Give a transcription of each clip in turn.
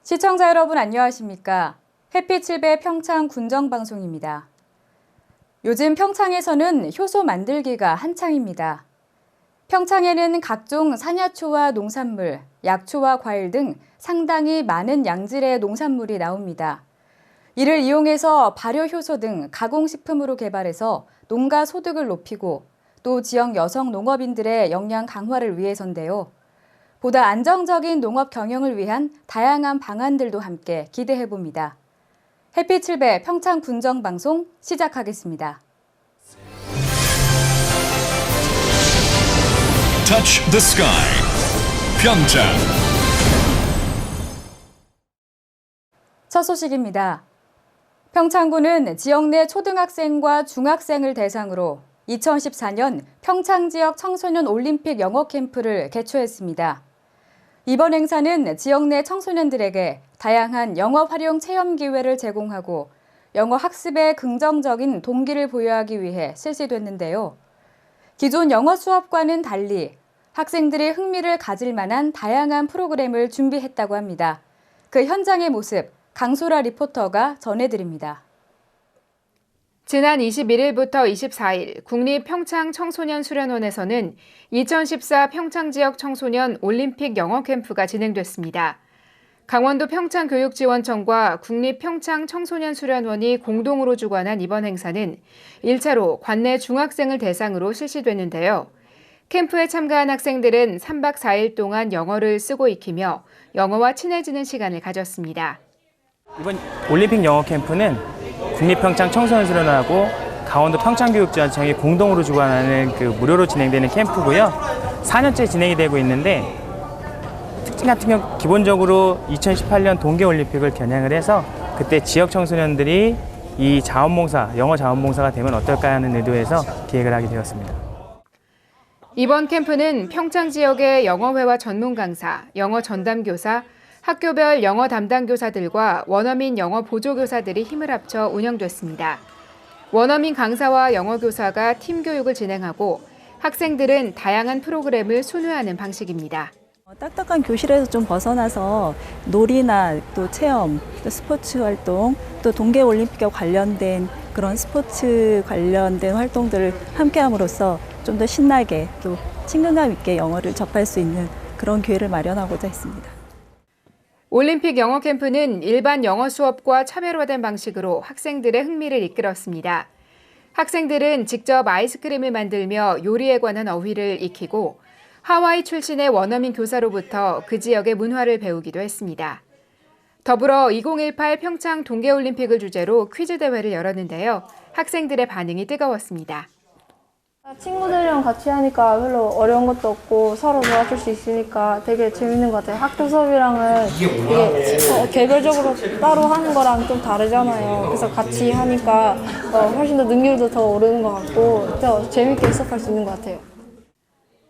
시청자 여러분 안녕하십니까? 햇빛7배 평창 군정방송입니다. 요즘 평창에서는 효소 만들기가 한창입니다. 평창에는 각종 산야초와 농산물, 약초와 과일 등 상당히 많은 양질의 농산물이 나옵니다. 이를 이용해서 발효효소 등 가공식품으로 개발해서 농가 소득을 높이고 또 지역 여성 농업인들의 역량 강화를 위해서인데요. 보다 안정적인 농업 경영을 위한 다양한 방안들도 함께 기대해봅니다. 햇빛7배 평창 군정방송 시작하겠습니다. Touch the sky. 평창. 첫 소식입니다. 평창군은 지역 내 초등학생과 중학생을 대상으로 2014년 평창 지역 청소년 올림픽 영어 캠프를 개최했습니다. 이번 행사는 지역 내 청소년들에게 다양한 영어 활용 체험 기회를 제공하고 영어 학습에 긍정적인 동기를 부여하기 위해 실시됐는데요. 기존 영어 수업과는 달리 학생들이 흥미를 가질 만한 다양한 프로그램을 준비했다고 합니다. 그 현장의 모습 강소라 리포터가 전해드립니다. 지난 21일부터 24일 국립평창청소년수련원에서는 2014 평창지역 청소년 올림픽 영어 캠프가 진행됐습니다. 강원도 평창교육지원청과 국립평창청소년수련원이 공동으로 주관한 이번 행사는 1차로 관내 중학생을 대상으로 실시됐는데요. 캠프에 참가한 학생들은 3박 4일 동안 영어를 쓰고 익히며 영어와 친해지는 시간을 가졌습니다. 이번 올림픽 영어 캠프는 국립평창청소년수련원하고 강원도 평창교육지원청이 공동으로 주관하는 무료로 진행되는 캠프고요. 4년째 진행이 되고 있는데 특징 같은 경우 기본적으로 2018년 동계올림픽을 겨냥을 해서 그때 지역 청소년들이 이 자원봉사, 영어 자원봉사가 되면 어떨까 하는 의도에서 기획을 하게 되었습니다. 이번 캠프는 평창 지역의 영어회화 전문 강사, 영어 전담교사, 학교별 영어 담당 교사들과 원어민 영어 보조교사들이 힘을 합쳐 운영됐습니다. 원어민 강사와 영어 교사가 팀 교육을 진행하고 학생들은 다양한 프로그램을 순회하는 방식입니다. 딱딱한 교실에서 좀 벗어나서 놀이나 또 체험, 또 스포츠 활동, 또 동계올림픽과 관련된 그런 스포츠 관련된 활동들을 함께함으로써 좀 더 신나게 또 친근감 있게 영어를 접할 수 있는 그런 기회를 마련하고자 했습니다. 올림픽 영어 캠프는 일반 영어 수업과 차별화된 방식으로 학생들의 흥미를 이끌었습니다. 학생들은 직접 아이스크림을 만들며 요리에 관한 어휘를 익히고 하와이 출신의 원어민 교사로부터 그 지역의 문화를 배우기도 했습니다. 더불어 2018 평창 동계올림픽을 주제로 퀴즈 대회를 열었는데요. 학생들의 반응이 뜨거웠습니다. 친구들이랑 같이 하니까 별로 어려운 것도 없고 서로 도와줄 수 있으니까 되게 재밌는 것 같아요. 학교 수업이랑은 이게 개별적으로 따로 하는 거랑 좀 다르잖아요. 그래서 같이 하니까 훨씬 더 능률도 더 오르는 것 같고 더 재밌게 수업할 수 있는 것 같아요.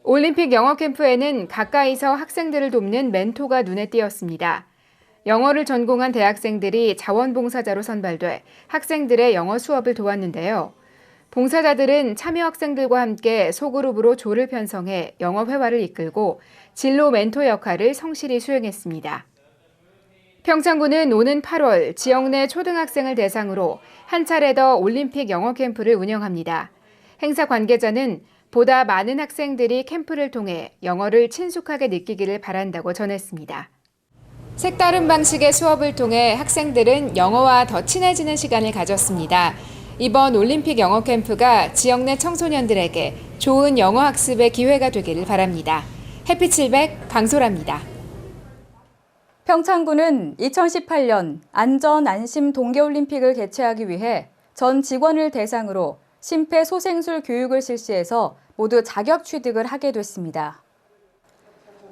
올림픽 영어 캠프에는 가까이서 학생들을 돕는 멘토가 눈에 띄었습니다. 영어를 전공한 대학생들이 자원봉사자로 선발돼 학생들의 영어 수업을 도왔는데요. 봉사자들은 참여 학생들과 함께 소그룹으로 조를 편성해 영어 회화를 이끌고 진로 멘토 역할을 성실히 수행했습니다. 평창군은 오는 8월 지역 내 초등학생을 대상으로 한 차례 더 올림픽 영어 캠프를 운영합니다. 행사 관계자는 보다 많은 학생들이 캠프를 통해 영어를 친숙하게 느끼기를 바란다고 전했습니다. 색다른 방식의 수업을 통해 학생들은 영어와 더 친해지는 시간을 가졌습니다. 이번 올림픽 영어 캠프가 지역 내 청소년들에게 좋은 영어 학습의 기회가 되기를 바랍니다. 햇빛700 강소라입니다. 평창군은 2018년 안전 안심 동계올림픽을 개최하기 위해 전 직원을 대상으로 심폐소생술 교육을 실시해서 모두 자격 취득을 하게 됐습니다.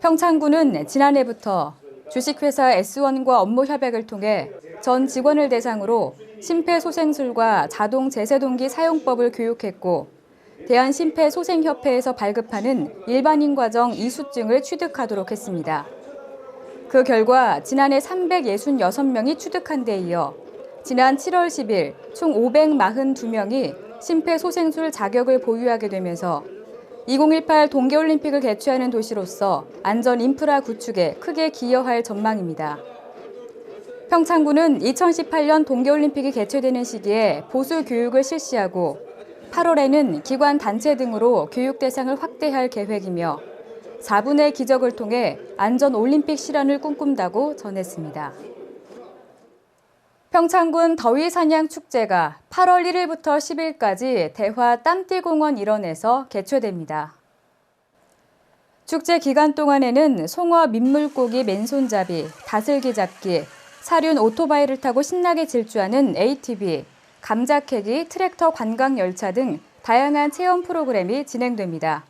평창군은 지난해부터 주식회사 S1과 업무 협약을 통해 전 직원을 대상으로 심폐소생술과 자동 제세동기 사용법을 교육했고 대한심폐소생협회에서 발급하는 일반인 과정 이수증을 취득하도록 했습니다. 그 결과 지난해 366명이 취득한 데 이어 지난 7월 10일 총 542명이 심폐소생술 자격을 보유하게 되면서 2018 동계올림픽을 개최하는 도시로서 안전 인프라 구축에 크게 기여할 전망입니다. 평창군은 2018년 동계올림픽이 개최되는 시기에 보수 교육을 실시하고 8월에는 기관 단체 등으로 교육 대상을 확대할 계획이며 4분의 기적을 통해 안전 올림픽 실현을 꿈꾼다고 전했습니다. 평창군 더위사냥 축제가 8월 1일부터 10일까지 대화 땀띠공원 일원에서 개최됩니다. 축제 기간 동안에는 송어 민물고기 맨손잡이, 다슬기 잡기, 사륜 오토바이를 타고 신나게 질주하는 ATV, 감자 캐기, 트랙터 관광 열차 등 다양한 체험 프로그램이 진행됩니다.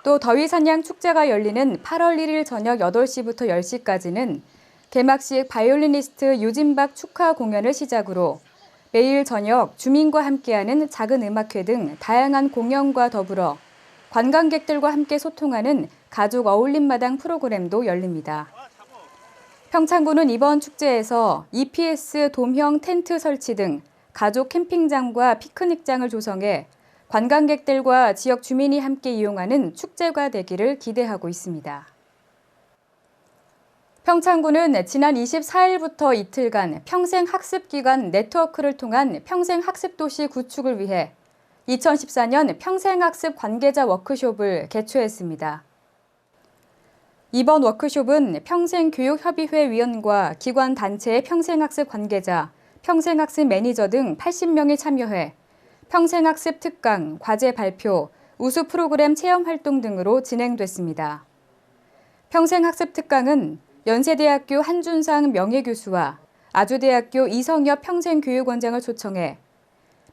또 더위사냥 축제가 열리는 8월 1일 저녁 8시부터 10시까지는 개막식 바이올리니스트 유진박 축하 공연을 시작으로 매일 저녁 주민과 함께하는 작은 음악회 등 다양한 공연과 더불어 관광객들과 함께 소통하는 가족 어울림마당 프로그램도 열립니다. 평창군은 이번 축제에서 EPS 돔형 텐트 설치 등 가족 캠핑장과 피크닉장을 조성해 관광객들과 지역 주민이 함께 이용하는 축제가 되기를 기대하고 있습니다. 평창군은 지난 24일부터 이틀간 평생학습기관 네트워크를 통한 평생학습도시 구축을 위해 2014년 평생학습 관계자 워크숍을 개최했습니다. 이번 워크숍은 평생교육협의회 위원과 기관 단체의 평생학습 관계자, 평생학습 매니저 등 80명이 참여해 평생학습 특강, 과제 발표, 우수 프로그램 체험 활동 등으로 진행됐습니다. 평생학습 특강은 연세대학교 한준상 명예교수와 아주대학교 이성엽 평생교육원장을 초청해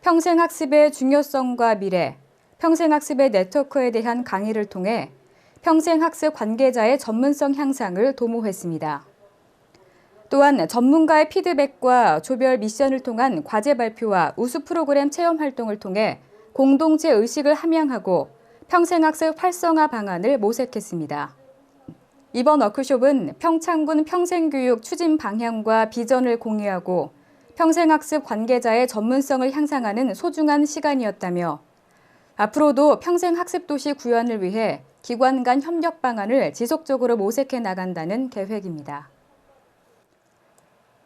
평생학습의 중요성과 미래, 평생학습의 네트워크에 대한 강의를 통해 평생학습 관계자의 전문성 향상을 도모했습니다. 또한 전문가의 피드백과 조별 미션을 통한 과제 발표와 우수 프로그램 체험 활동을 통해 공동체 의식을 함양하고 평생학습 활성화 방안을 모색했습니다. 이번 워크숍은 평창군 평생교육 추진 방향과 비전을 공유하고 평생학습 관계자의 전문성을 향상하는 소중한 시간이었다며 앞으로도 평생학습도시 구현을 위해 기관 간 협력 방안을 지속적으로 모색해 나간다는 계획입니다.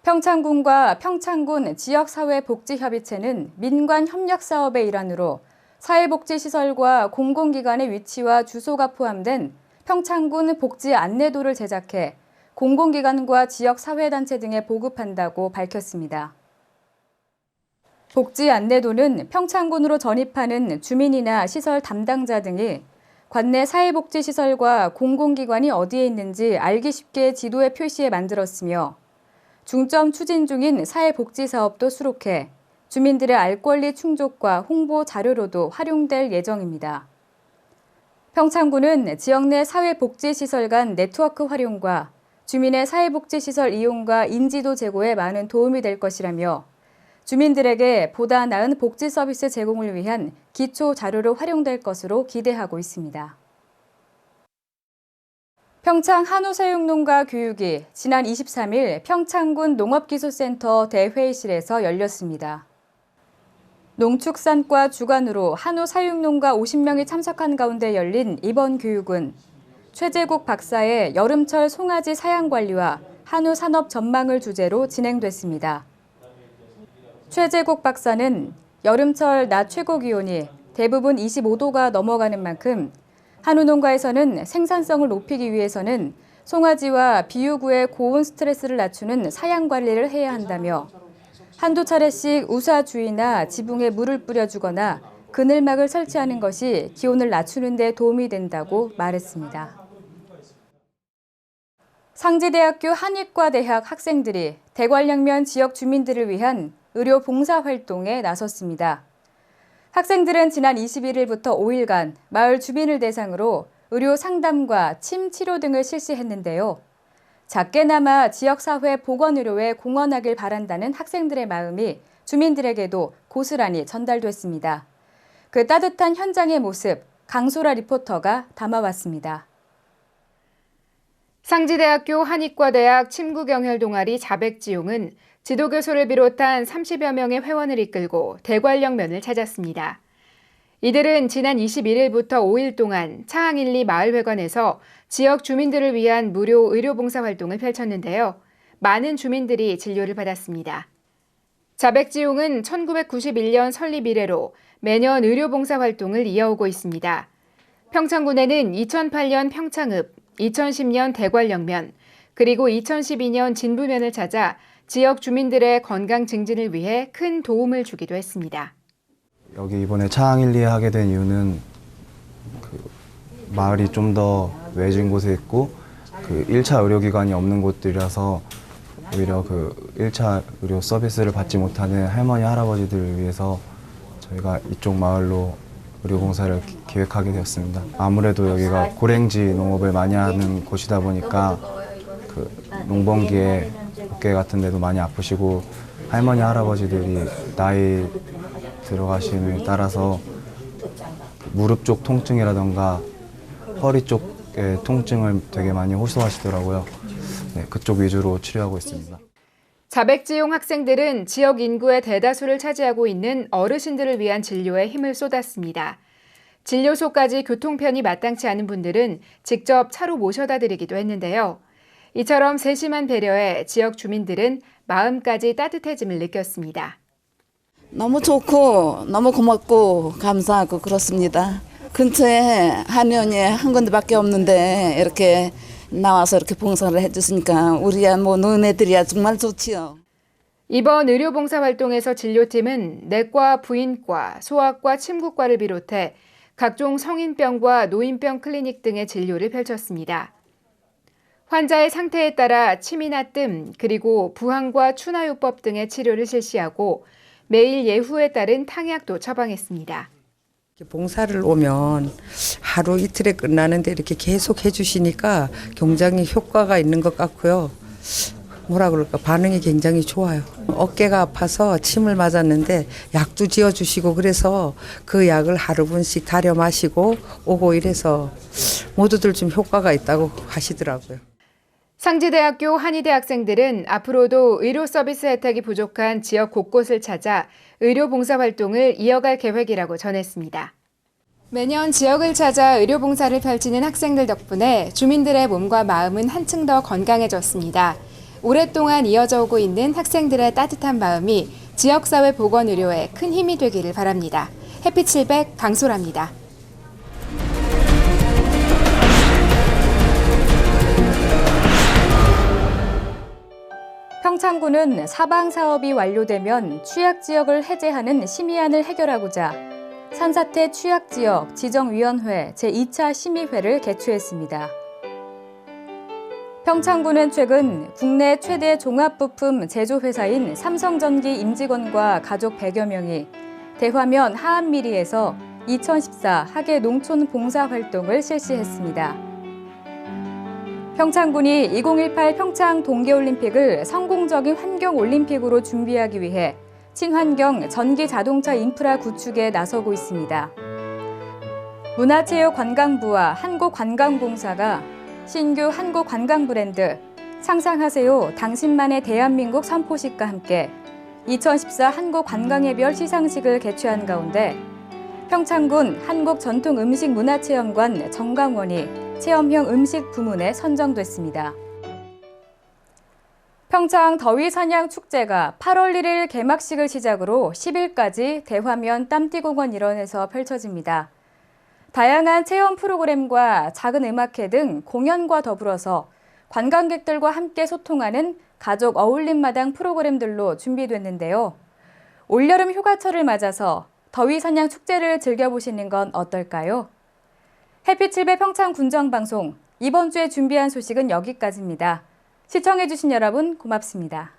평창군과 평창군 지역사회복지협의체는 민관 협력 사업의 일환으로 사회복지시설과 공공기관의 위치와 주소가 포함된 평창군 복지 안내도를 제작해 공공기관과 지역사회단체 등에 보급한다고 밝혔습니다. 복지 안내도는 평창군으로 전입하는 주민이나 시설 담당자 등이 관내 사회복지시설과 공공기관이 어디에 있는지 알기 쉽게 지도에 표시해 만들었으며 중점 추진 중인 사회복지사업도 수록해 주민들의 알 권리 충족과 홍보 자료로도 활용될 예정입니다. 평창군은 지역 내 사회복지시설 간 네트워크 활용과 주민의 사회복지시설 이용과 인지도 제고에 많은 도움이 될 것이라며 주민들에게 보다 나은 복지 서비스 제공을 위한 기초 자료로 활용될 것으로 기대하고 있습니다. 평창 한우사육농가 교육이 지난 23일 평창군 농업기술센터 대회의실에서 열렸습니다. 농축산과 주관으로 한우사육농가 50명이 참석한 가운데 열린 이번 교육은 최재국 박사의 여름철 송아지 사양관리와 한우 산업 전망을 주제로 진행됐습니다. 최재국 박사는 여름철 낮 최고 기온이 대부분 25도가 넘어가는 만큼 한우 농가에서는 생산성을 높이기 위해서는 송아지와 비유구의 고온 스트레스를 낮추는 사양 관리를 해야 한다며 한두 차례씩 우사 주위나 지붕에 물을 뿌려주거나 그늘막을 설치하는 것이 기온을 낮추는 데 도움이 된다고 말했습니다. 상지대학교 한의과대학 학생들이 대관령면 지역 주민들을 위한 의료 봉사 활동에 나섰습니다. 학생들은 지난 21일부터 5일간 마을 주민을 대상으로 의료 상담과 침 치료 등을 실시했는데요. 작게나마 지역사회 보건의료에 공헌하길 바란다는 학생들의 마음이 주민들에게도 고스란히 전달됐습니다. 그 따뜻한 현장의 모습, 강소라 리포터가 담아왔습니다. 상지대학교 한의과대학 침구경혈 동아리 자백지용은 지도교수를 비롯한 30여 명의 회원을 이끌고 대관령면을 찾았습니다. 이들은 지난 21일부터 5일 동안 차항 1, 2 마을회관에서 지역 주민들을 위한 무료 의료봉사 활동을 펼쳤는데요. 많은 주민들이 진료를 받았습니다. 자백지용은 1991년 설립 이래로 매년 의료봉사 활동을 이어오고 있습니다. 평창군에는 2008년 평창읍, 2010년 대관령면, 그리고 2012년 진부면을 찾아 지역 주민들의 건강 증진을 위해 큰 도움을 주기도 했습니다. 여기 이번에 창일리에 하게 된 이유는 마을이 좀 더 외진 곳에 있고 1차 의료기관이 없는 곳들이라서 오히려 1차 의료 서비스를 받지 못하는 할머니, 할아버지들을 위해서 저희가 이쪽 마을로 의료봉사를 기획하게 되었습니다. 아무래도 여기가 고랭지 농업을 많이 하는 곳이다 보니까 농번기에 어깨 같은 데도 많이 아프시고 할머니, 할아버지들이 나이 들어가심에 따라서 무릎 쪽 통증이라던가 허리 쪽의 통증을 되게 많이 호소하시더라고요. 네, 그쪽 위주로 치료하고 있습니다. 자백지용 학생들은 지역 인구의 대다수를 차지하고 있는 어르신들을 위한 진료에 힘을 쏟았습니다. 진료소까지 교통편이 마땅치 않은 분들은 직접 차로 모셔다 드리기도 했는데요. 이처럼 세심한 배려에 지역 주민들은 마음까지 따뜻해짐을 느꼈습니다. 너무 좋고 너무 고맙고 감사하고 그렇습니다. 근처에 한의원이 한 군데밖에 없는데 이렇게 나와서 이렇게 봉사를 해주시니까 우리야 뭐 너네들이야 정말 좋지요. 이번 의료봉사 활동에서 진료팀은 내과, 부인과, 소아과, 침구과를 비롯해 각종 성인병과 노인병 클리닉 등의 진료를 펼쳤습니다. 환자의 상태에 따라 침이나 뜸, 그리고 부항과 추나요법 등의 치료를 실시하고 매일 예후에 따른 탕약도 처방했습니다. 봉사를 오면 하루 이틀에 끝나는데 이렇게 계속 해주시니까 굉장히 효과가 있는 것 같고요. 뭐라 그럴까 반응이 굉장히 좋아요. 어깨가 아파서 침을 맞았는데 약도 지어주시고 그래서 그 약을 하루 분씩 달여 마시고 오고 이래서 모두들 좀 효과가 있다고 하시더라고요. 상지대학교 한의대 학생들은 앞으로도 의료 서비스 혜택이 부족한 지역 곳곳을 찾아 의료 봉사 활동을 이어갈 계획이라고 전했습니다. 매년 지역을 찾아 의료 봉사를 펼치는 학생들 덕분에 주민들의 몸과 마음은 한층 더 건강해졌습니다. 오랫동안 이어져 오고 있는 학생들의 따뜻한 마음이 지역사회 보건의료에 큰 힘이 되기를 바랍니다. 해피 700 강소라입니다. 평창군은 사방 사업이 완료되면 취약 지역을 해제하는 심의안을 해결하고자 산사태 취약지역 지정위원회 제2차 심의회를 개최했습니다. 평창군은 최근 국내 최대 종합부품 제조회사인 삼성전기 임직원과 가족 100여 명이 대화면 하안미리에서 2014 하계 농촌 봉사 활동을 실시했습니다. 평창군이 2018 평창 동계올림픽을 성공적인 환경올림픽으로 준비하기 위해 친환경 전기자동차 인프라 구축에 나서고 있습니다. 문화체육관광부와 한국관광공사가 신규 한국관광 브랜드 상상하세요 당신만의 대한민국 선포식과 함께 2014 한국관광해별 시상식을 개최한 가운데 평창군 한국전통음식문화체험관 정강원이 체험형 음식 부문에 선정됐습니다. 평창 더위사냥축제가 8월 1일 개막식을 시작으로 10일까지 대화면 땀띠공원 일원에서 펼쳐집니다. 다양한 체험 프로그램과 작은 음악회 등 공연과 더불어서 관광객들과 함께 소통하는 가족 어울림마당 프로그램들로 준비됐는데요. 올여름 휴가철을 맞아서 더위사냥축제를 즐겨보시는 건 어떨까요? 해피7배 평창군정방송 이번 주에 준비한 소식은 여기까지입니다. 시청해주신 여러분 고맙습니다.